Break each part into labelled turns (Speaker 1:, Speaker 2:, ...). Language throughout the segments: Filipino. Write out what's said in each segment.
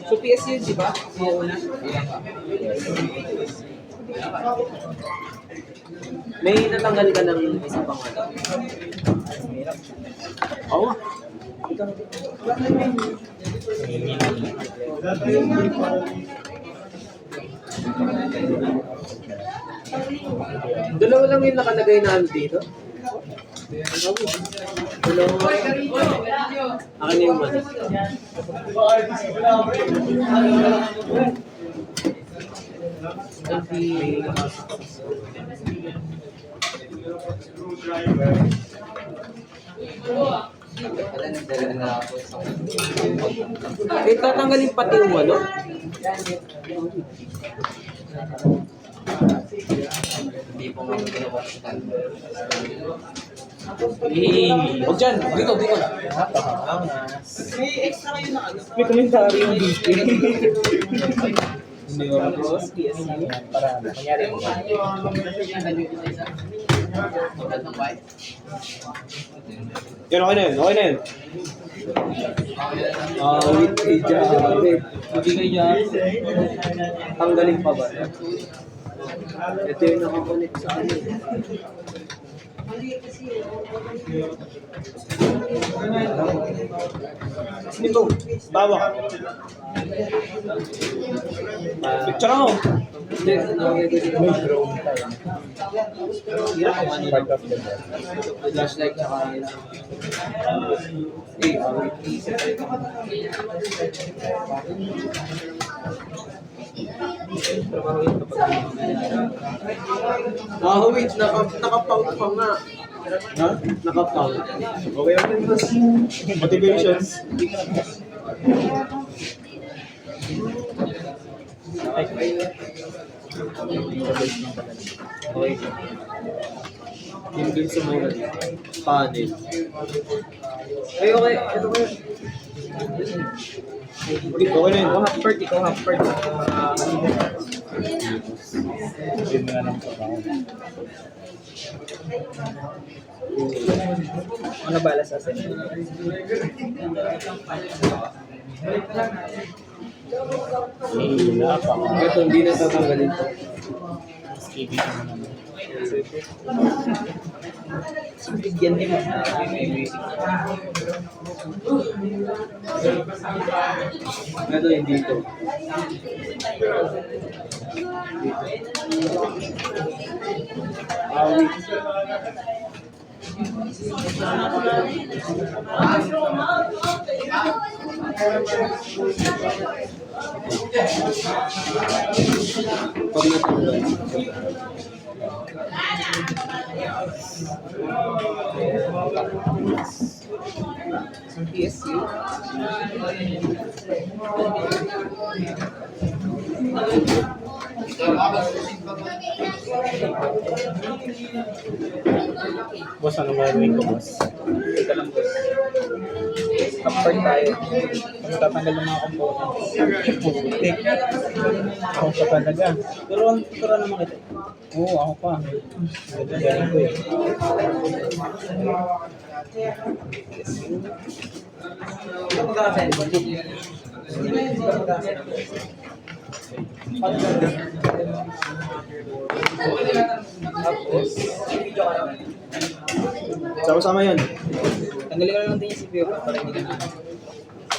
Speaker 1: So PS yun, di ba? Mauna. May natanggal ka ng isa pang ano? Oo. Dalawa lang yung nakalagay na ano dito. Dalawa. Akin yung ano. Eh, tatanggalin pati yung ano?
Speaker 2: Hindi po nga pinabuksan.
Speaker 1: Huwag dyan, dito.
Speaker 3: May extra kayo na ano?
Speaker 1: May komentaryo yung dito.
Speaker 3: Hindi ko tapos, PS
Speaker 1: Para nangyari mo. Yan, okay na yun. Wait kay Jared. Hindi kay Jared. Tanggalin pa ba? Ito yung nakakonect sa ano.
Speaker 4: Ito, bawa. Picture mo.
Speaker 1: Hindi, may drone tayo. Part of the flashlight tsaka wait, naka-pout pa nga.
Speaker 4: Ha?
Speaker 1: Naka-pout.
Speaker 4: Okay lang din, boss. Motivations.
Speaker 1: Okay. Yung dun sa mga panel. Ay, okay. Ito ko yun.
Speaker 4: Okay na yun.
Speaker 1: Ikaw half part.
Speaker 4: Yun nga lang po ako.
Speaker 3: Ano bala sa asin?
Speaker 1: Ito, hindi na tatanggalin to.
Speaker 4: Skipping ko naman.
Speaker 3: Bigyan din mo.
Speaker 1: Ito, hindi to. Pag natanggal.
Speaker 3: PSU.
Speaker 4: Boss, ano gagawin ko, boss?
Speaker 3: Ito lang boss. Kapag tayo.
Speaker 4: Ano tatanggal ng mga components? Putik. Ako pa talaga.
Speaker 3: Turuan naman kita.
Speaker 4: Oo, ako pa. Gagaling ko eh.
Speaker 3: Ito mag-aasay. Tapos, video ka naman.
Speaker 4: Sama-sama yan.
Speaker 3: Tanggalin ko lang din yung CPU para hindi na sa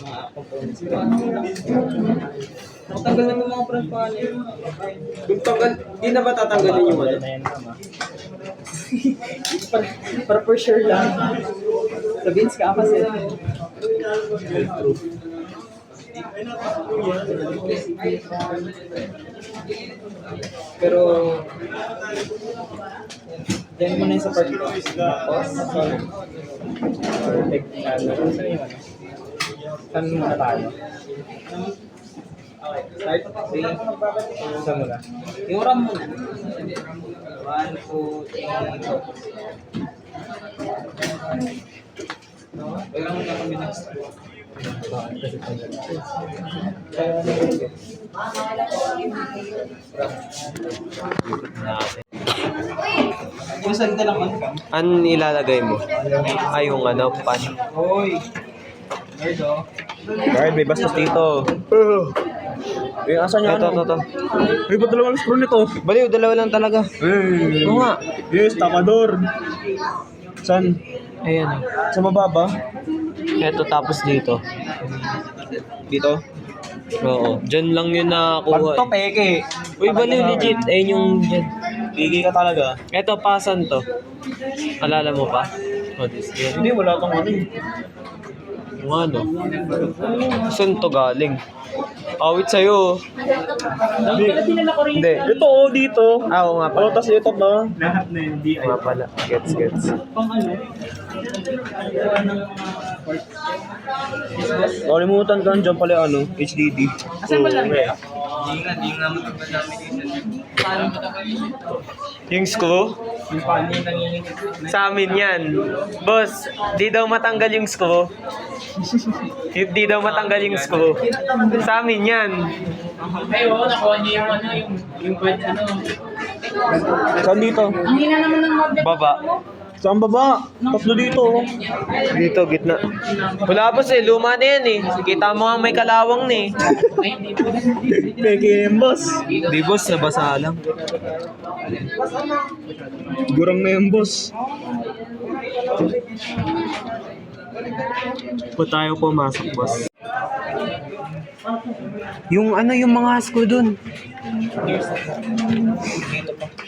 Speaker 3: mga components. Tanggal na yung mga front panel.
Speaker 1: Kung tanggal, di na ba tatanggalin yung ano?
Speaker 4: Na yan, tama.
Speaker 3: para for sure lang. Sabihin ka kasi. Pero diyan mo na yung sa part ko. Tapos,
Speaker 4: Perfect. Saan yung ano? Saan muna tayo?
Speaker 3: okay, start.
Speaker 4: Saan muna?
Speaker 3: Yung RAM muna. 1, 2, 3, 4. Kailangan mo na kami nag-start. Yung salita lang ano ka?
Speaker 1: Ano nilalagay mo? Ay, yung ano, pan.
Speaker 3: Hoy!
Speaker 4: Guard, may bastos dito. Eh, asan niya? Ito. Ay, ba't dalawang screw nito?
Speaker 2: Baliw, dalawa lang talaga. Oo nga.
Speaker 4: Yes, tapador. Saan?
Speaker 2: Ayan.
Speaker 4: Sa mababa?
Speaker 2: Ito tapos dito.
Speaker 4: Dito?
Speaker 2: Oo. Diyan lang yun nakakuha.
Speaker 4: Pag to, peke.
Speaker 2: Uy, baliw, legit. Ayun yung dyan.
Speaker 4: Peke ka talaga.
Speaker 2: Ito, pasan to. Alala mo pa? Oh, this yun.
Speaker 4: Hindi, wala kang ano eh.
Speaker 2: Yung ano? Saan to galing? Awit sa'yo. Hindi.
Speaker 4: Ito, oh, dito.
Speaker 2: Oo nga
Speaker 4: Oh,
Speaker 2: pala.
Speaker 4: tas ito ba? Lahat na yun,
Speaker 2: Oo nga pala. Gets.
Speaker 4: Kalimutan ka, dyan pala ano, HDD. Asan ba lang?
Speaker 2: Yung screw? Sa amin yan. Boss, di daw matanggal yung screw. Di daw matanggal yung screw. Sa amin yan.
Speaker 3: Ay, oo, nakuha niya yung ano, yung pwede ano.
Speaker 4: Saan dito?
Speaker 3: Ang hina naman ng magnet.
Speaker 2: Baba.
Speaker 4: Saan baba? Tatlo dito. Oh.
Speaker 2: Dito, gitna. Wala boss eh, luma na yan eh. Kita mo nga may kalawang na eh.
Speaker 3: Ay, hindi po.
Speaker 4: Peke yung boss.
Speaker 2: Di boss, nabasa lang.
Speaker 4: Gurang na yung boss.
Speaker 2: Pa tayo pumasok, boss. Yung ano, yung mga screw dun.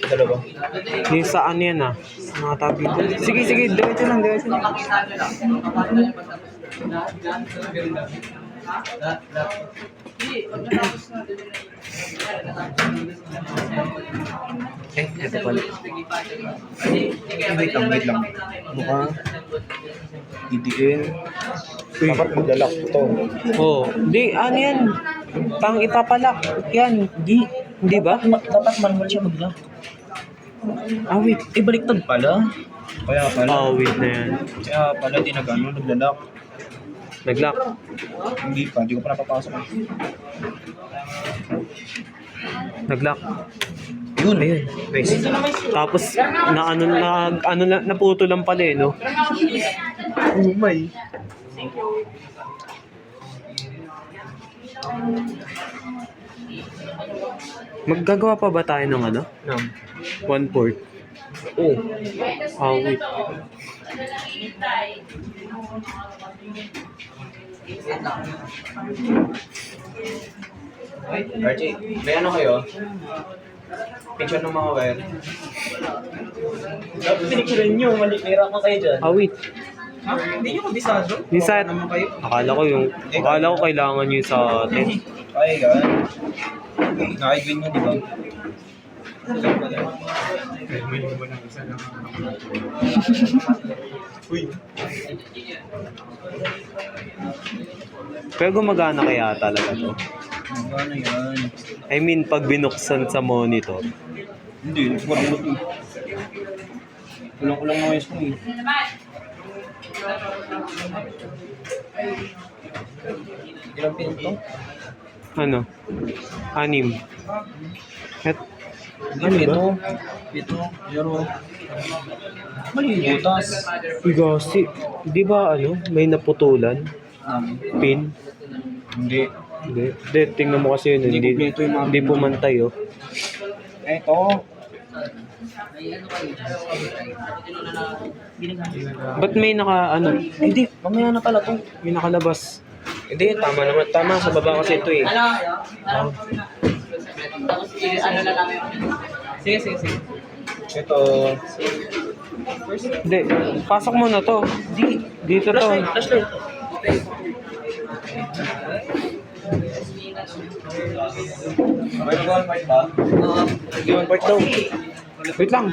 Speaker 4: Dalawa.
Speaker 2: Yung saan yan ah. Sa mga tawag dito. Sige, diretso lang. Ito pala.
Speaker 4: Wait lang. Mukha. Didiin. Dapat maglalak ito.
Speaker 2: Oh, di, ano yan? Pang ipapalak. Yan. Hindi ba?
Speaker 4: Dapat manual siya maglalak.
Speaker 2: Ah, wait.
Speaker 4: Baliktad pala. Kaya pala.
Speaker 2: Oh, wait na yan.
Speaker 4: Kaya pala di naglalak.
Speaker 2: Nag-lock.
Speaker 4: Hindi pa, di ko pa napapasok.
Speaker 2: Nag-lock.
Speaker 4: Yun. Ayun. Guys.
Speaker 2: Tapos, naputo lang pala eh, no?
Speaker 4: Umay.
Speaker 2: Maggagawa pa ba tayo ng ano? 1/4.
Speaker 4: Oh.
Speaker 2: Ah, wait.
Speaker 4: Archie, may ano kayo? Picture ng mga wire. Dapat pinicturein nyo, malikira ka kayo dyan.
Speaker 2: Ah, wait.
Speaker 4: Ha? Hindi nyo kabisado?
Speaker 2: Yung sa...
Speaker 4: naman kayo.
Speaker 2: Akala ko kailangan yung sa atin.
Speaker 4: Kaya yan. Nakaigwin nyo, di ba? Uy.
Speaker 2: Pero gumagana kaya talaga to?
Speaker 4: Ano yan?
Speaker 2: I mean, pag binuksan sa monitor.
Speaker 4: Hindi, nagpapalot eh. Kulang-kulang na yung screen. Ilang pin ito?
Speaker 2: Ano? 6.
Speaker 4: Ano ito? Ito, 0. Mali yung butas.
Speaker 2: Igasi. Di ba ano? May naputulan? Pin?
Speaker 4: Hindi.
Speaker 2: Hindi, tingnan mo kasi yun.
Speaker 4: Hindi kumpleto yung mga
Speaker 2: Hindi pumantay oh.
Speaker 4: Ito.
Speaker 2: Ba't may
Speaker 4: Hindi, mamaya na pala to.
Speaker 2: may nakalabas?
Speaker 4: Hindi, tama naman. Tama, sa baba kasi ito eh.
Speaker 3: Ano na lang yun. Sige.
Speaker 4: Ito.
Speaker 2: Hindi, pasok mo na to. Dito to.
Speaker 4: Flashlight. May one part ba? May one part daw.
Speaker 2: Wait lang.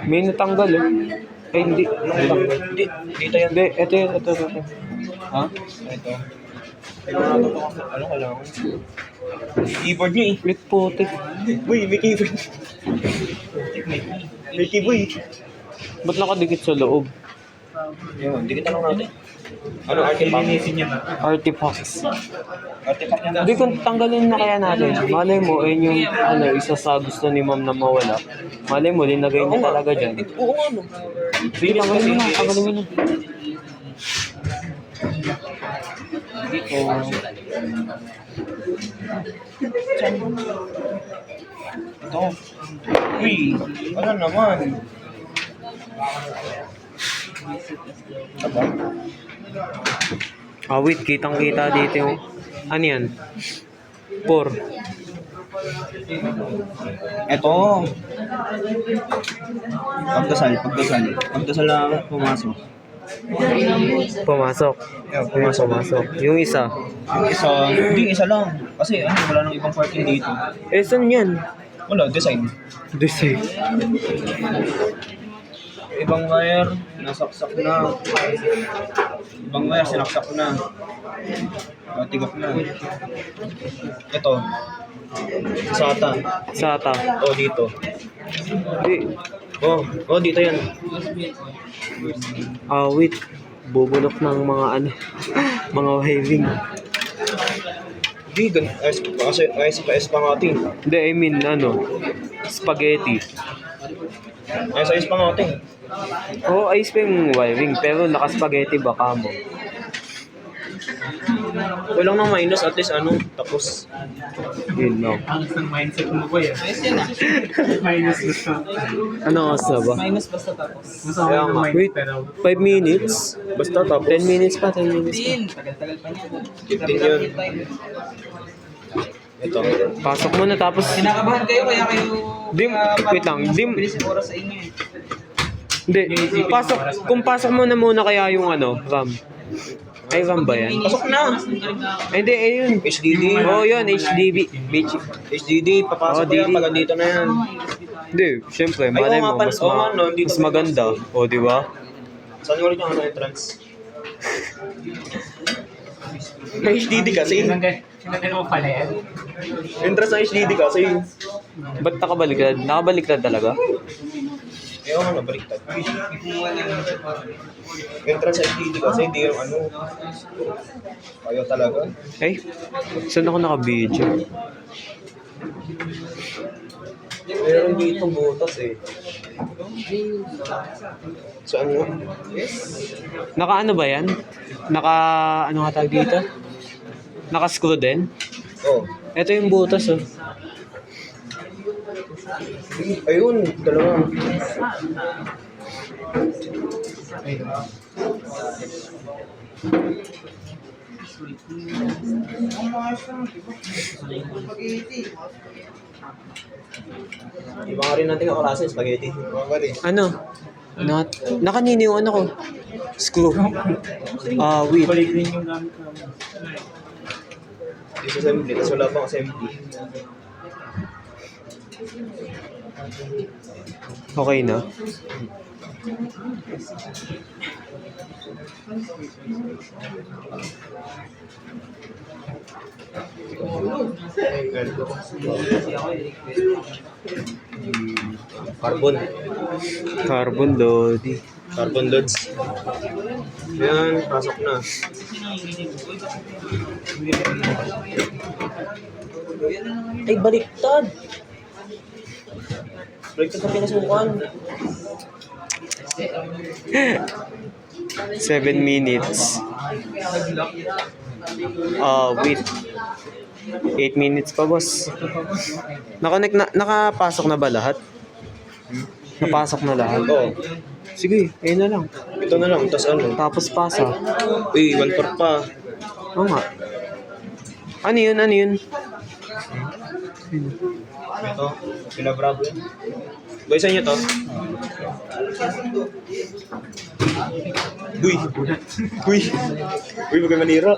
Speaker 2: May natanggal eh. Ay, hindi. Natanggal.
Speaker 4: Hindi, dito yan.
Speaker 2: Hindi, ito.
Speaker 4: Ha? Ito. Ano kailangan? Keyboard niya eh.
Speaker 2: Wait, putik.
Speaker 4: Uy, may keyboard. May keyboard.
Speaker 2: Ba't nakadikit sa loob?
Speaker 3: Yun, hindi kita lang natin. Ano, artifact?
Speaker 2: Artifacts.
Speaker 3: Artifact yan.
Speaker 2: Hindi, kung tanggalin na kaya natin. Malay mo, ayun yung isa sa gusto ni ma'am na mawala. Malay mo, linagay niya talaga dyan.
Speaker 3: Oo nga, no.
Speaker 2: Sige, tanggalin mo na. Tanggalin mo na.
Speaker 3: Ito. Uy, ano naman? Aba?
Speaker 2: Wait, kitang-kita dito yung... Ano yan? 4.
Speaker 3: Ito. Pagdasal. Pagdasal na pumasok.
Speaker 2: Pumasok. Ayun, pumasok. Yung isa.
Speaker 3: Yung isa, hindi isa lang. Kasi ano, wala nang ibang parking dito.
Speaker 2: Eh, saan yan?
Speaker 3: Wala, design.
Speaker 2: Design.
Speaker 3: Ibang wire, nasaksak na. Ibang wire, sinaksak na. Tigap na. Ito. SATA.
Speaker 2: Sata.
Speaker 3: O, dito.
Speaker 2: Di.
Speaker 3: Oh, dito yan.
Speaker 2: Wait. Bubulok ng mga ano. Mga waving.
Speaker 3: Hindi, kasi ayos pa natin.
Speaker 2: Hindi, I mean, ano. Spaghetti.
Speaker 3: Ayos pa natin.
Speaker 2: Oo, ayos pa yung wiring. Pero naka-spaghetti baka mo.
Speaker 3: Walang nang minus, at least ano, tapos.
Speaker 2: Yun, no.
Speaker 4: Ang isang mindset mo ba yan?
Speaker 3: Ayos yan ah.
Speaker 4: Minus basta.
Speaker 2: Ano oras na ba?
Speaker 3: Minus basta tapos.
Speaker 4: Masama
Speaker 3: Kaya
Speaker 4: yung
Speaker 3: nga.
Speaker 4: mindset
Speaker 2: Wait,
Speaker 4: pero
Speaker 2: 5 minutes?
Speaker 3: Basta tapos.
Speaker 2: 10 minutes pa, 10 minutes pa.
Speaker 3: Tagal-tagal pa niya. 15 yun. Ito.
Speaker 2: Pasok mo na tapos...
Speaker 3: Kinakabahan kayo kaya kayo...
Speaker 2: Dim, wait lang, dim.
Speaker 3: Bilis yung oras sa inyo eh.
Speaker 2: Hindi, pasok, kung pasok mo na muna kaya yung ano, RAM. Ay, RAM ba yan?
Speaker 3: Pasok na!
Speaker 2: Ay, hindi, ayun.
Speaker 3: HDD.
Speaker 2: Oo, yun, HDB.
Speaker 3: HDD, papasok
Speaker 2: Oh,
Speaker 3: ko yan
Speaker 2: DD.
Speaker 3: pag andito na yan.
Speaker 2: Hindi, syempre, malay mo, mas,
Speaker 3: no, dito
Speaker 2: mas maganda. O, di ba?
Speaker 3: Saan ulit yung ano entrance? May HDD kasi.
Speaker 4: Sinagay mo pala yan.
Speaker 3: Entrance sa HDD kasi.
Speaker 2: Ba't nakabaliktad? Nakabaliktad talaga?
Speaker 3: Eh, ano, baliktad. Entrance sa HDD kasi, hindi yung ano. Ayaw talaga.
Speaker 2: Eh, saan ako naka-video?
Speaker 3: Meron dito butas eh. Saan mo?
Speaker 2: Naka ano ba yan? Naka, ano nga tawag dito? Naka-screw din?
Speaker 3: Oh.
Speaker 2: Ito yung butas, oh.
Speaker 3: Ayun, dalawa. Iba nga rin natin kaklase, spaghetti.
Speaker 2: Ano? Nakanini yung ano ko? Screw. Wait.
Speaker 4: Balik din yung gamit namin.
Speaker 3: Disassembly, tapos wala pang assembly.
Speaker 2: Okay na?
Speaker 3: Carbon.
Speaker 2: Carbon Lodi.
Speaker 3: Carbon loads. Ayan, pasok na. Ay, baliktad! Baliktad sa pinasukan.
Speaker 2: 7 minutes. Wait. 8 minutes pa, boss. Nakapasok na ba lahat? Napasok na lahat?
Speaker 3: Oo.
Speaker 2: Sige, ayun na lang.
Speaker 3: Ito na lang, tapos ano?
Speaker 2: Tapos pasa.
Speaker 3: Uy, 1/4 pa.
Speaker 2: Oo nga. Ano yun? Ano yun?
Speaker 3: Ito, pinabravo yun. Boy, saan nyo to? Uy! Uy! Uy, huwag kang manira.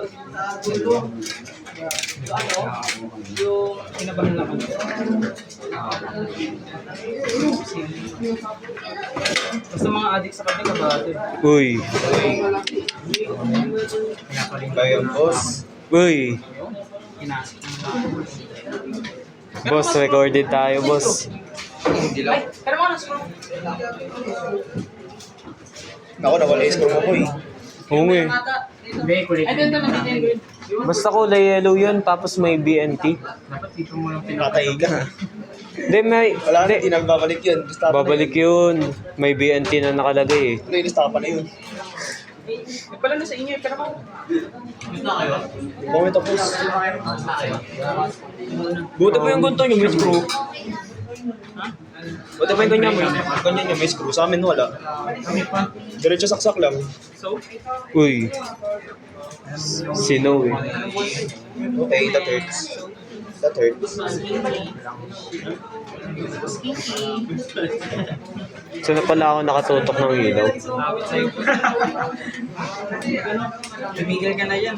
Speaker 4: Yung kinabahan lang kami. Basta mga adik sa kanya kabahado.
Speaker 2: Uy.
Speaker 3: Kaya boss.
Speaker 2: Uy.
Speaker 4: Pinasok.
Speaker 2: Boss, recorded tayo, boss.
Speaker 4: Ako, nawala yung score mo ko eh.
Speaker 2: Oo nga eh. Basta kulay yellow yun, tapos may BNT.
Speaker 4: Patay ka.
Speaker 2: Hindi, may...
Speaker 4: Wala na,
Speaker 2: Hindi,
Speaker 4: hindi nagbabalik yun. Basta
Speaker 2: babalik yun. May BNT na nakalagay eh.
Speaker 4: Playlist pa na yun.
Speaker 3: Pala na sa inyo, pero ako.
Speaker 4: Comment tapos.
Speaker 1: Buti pa yung ganito nyo, may screw.
Speaker 4: Buti pa yung ganyan nyo, may screw. Sa amin wala. Diretso saksak lang.
Speaker 2: Uy. Sino eh.
Speaker 4: Okay, that hurts. That hurts.
Speaker 2: Saan na pala ako nakatutok ng ilaw?
Speaker 3: Tumigil ka na yan.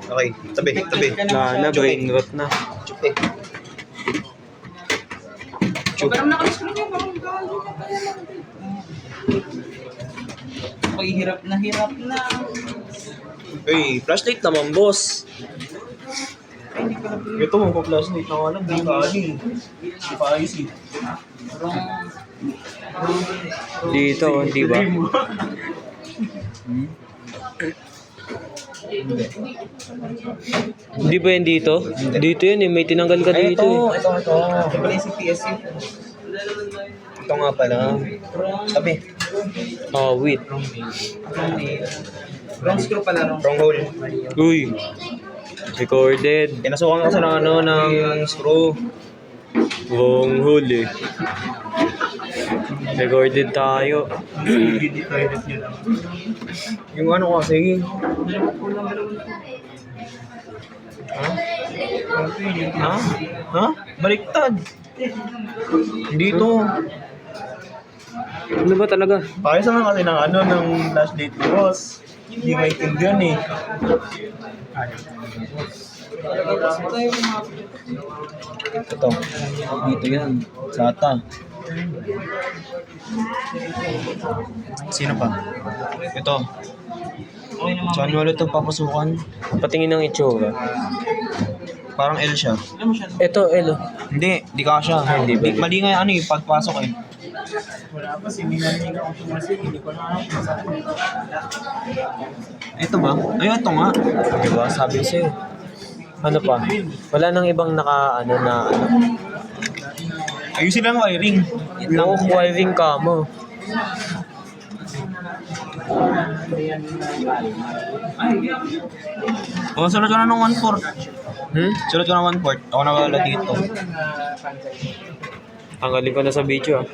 Speaker 4: Okay, tabi.
Speaker 2: Na brain rot na.
Speaker 4: Chupi.
Speaker 3: Pero nakalis-screen yun, parang galo ka pa yan. Pag hirap na.
Speaker 4: Uy, flashlight naman, boss. Ito mo pa flashlight na wala. Hindi ka ali. Hindi pa ayos eh.
Speaker 2: Dito, di ba? Hindi ba yan dito? Dito yan eh, may tinanggal ka dito eh.
Speaker 4: Ito. Ito pala yung CPS yun. Ito nga pala. Tabi.
Speaker 2: Oh, wait.
Speaker 3: Wrong screw pala, wrong.
Speaker 4: Wrong hole.
Speaker 2: Uy. Recorded.
Speaker 4: Pinasukan kasi ng ng screw.
Speaker 2: Wrong hole eh. Recorded tayo.
Speaker 4: Yung ano kasi. Ha? Baliktad. Dito.
Speaker 2: Ano ba talaga?
Speaker 4: Pakis naman kasi ng ng flashlight ni boss. Hindi maintindihan eh. Ito. Dito yan. Sata. Sino pa? Ito. Saan wala itong papasukan?
Speaker 2: Patingin ng itsura.
Speaker 4: Parang L siya.
Speaker 2: Ito, Elo.
Speaker 4: Hindi ka siya.
Speaker 2: Hindi ba?
Speaker 4: Mali nga ano eh, pagpasok eh. Ito ba? Ay, ito nga.
Speaker 2: Diba? Sabi sa'yo. Ano pa? Wala nang ibang naka, ano na, ano.
Speaker 4: Ayusin lang wiring.
Speaker 2: Oo, wiring ka mo.
Speaker 4: O, sunod ka na ng 1/4.
Speaker 2: Hmm?
Speaker 4: Sunod ka ng 1/4. Ako na wala dito.
Speaker 2: Tanggalin ko na sa video ah.